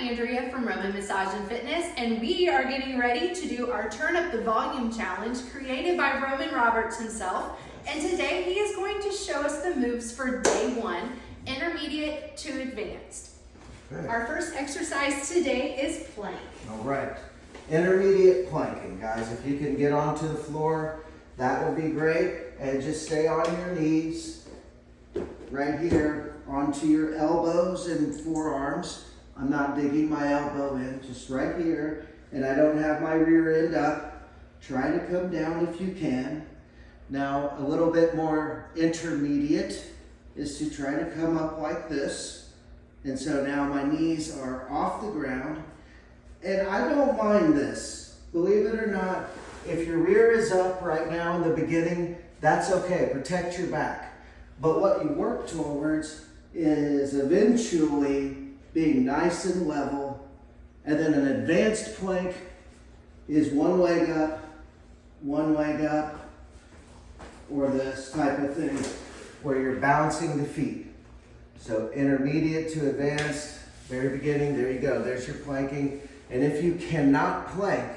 Andrea from Roman Massage and Fitness, and we are getting ready to do our Turn Up the Volume Challenge created by Roman Roberts himself. And today he is going to show us the moves for day one, intermediate to advanced. Okay. Our first exercise today is plank. All right, intermediate planking, guys. If you can get onto the floor, that will be great. And just stay on your knees, right here, onto your elbows and forearms. I'm not digging my elbow in, just right here. And I don't have my rear end up. Try to come down if you can. Now, a little bit more intermediate is to try to come up like this. And so now my knees are off the ground. And I don't mind this. Believe it or not, if your rear is up right now in the beginning, that's okay. Protect your back. But what you work towards is eventually being nice and level. And then an advanced plank is one leg up, or this type of thing where you're bouncing the feet. So intermediate to advanced, very beginning, there you go, there's your planking. And if you cannot plank,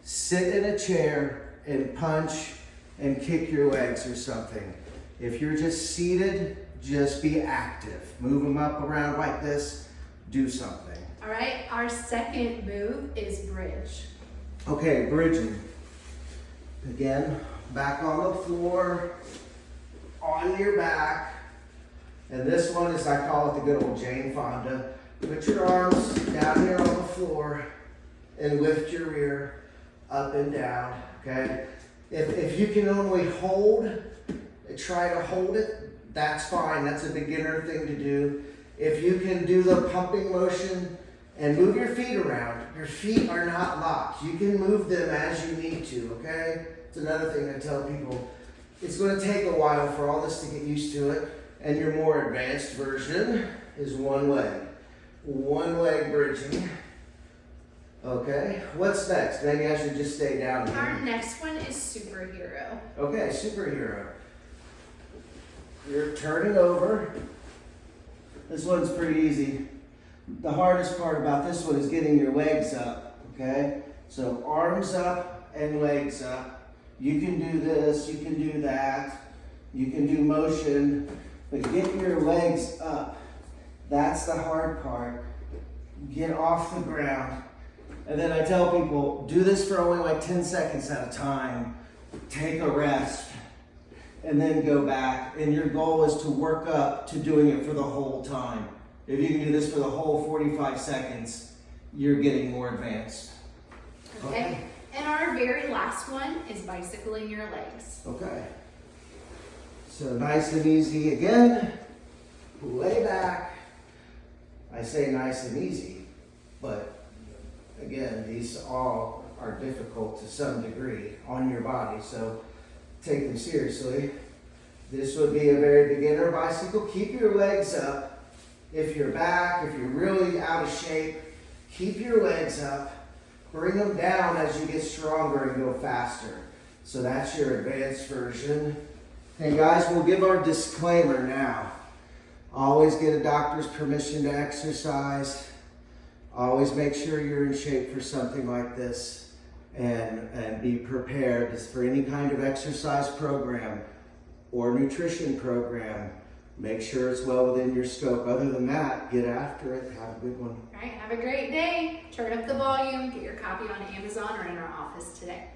sit in a chair and punch and kick your legs or something. If you're just seated, just be active. Move them up around like this, do something. All right, our second move is bridge. Okay, bridging. Again, back on the floor, on your back. And this one is, I call it the good old Jane Fonda. Put your arms down here on the floor and lift your rear up and down, okay? If you can only try to hold it, that's fine. That's a beginner thing to do. If you can do the pumping motion and move your feet around, your feet are not locked. You can move them as you need to, okay? It's another thing I tell people. It's going to take a while for all this to get used to it. And your more advanced version is one leg. One leg bridging. Okay, what's next? Maybe I should just stay down here. Our next one is superhero. Okay, superhero. You're turning over. This one's pretty easy. The hardest part about this one is getting your legs up, okay? So arms up and legs up. You can do this, you can do that. You can do motion, but get your legs up. That's the hard part. Get off the ground. And then I tell people, do this for only like 10 seconds at a time. Take a rest and then go back. And your goal is to work up to doing it for the whole time. If you can do this for the whole 45 seconds, you're getting more advanced. Okay. And our very last one is bicycling your legs. Okay. So nice and easy again. Lay back. I say nice and easy, but again, these all are difficult to some degree on your body, so take them seriously. This would be a very beginner bicycle. Keep your legs up. If you're back, if you're really out of shape, keep your legs up. Bring them down as you get stronger and go faster. So that's your advanced version. And guys, we'll give our disclaimer now. Always get a doctor's permission to exercise. Always make sure you're in shape for something like this, and be prepared for any kind of exercise program or nutrition program. Make sure it's well within your scope. Other than that, get after it. Have a good one. All right, have a great day. Turn up the volume. Get your copy on Amazon or in our office today.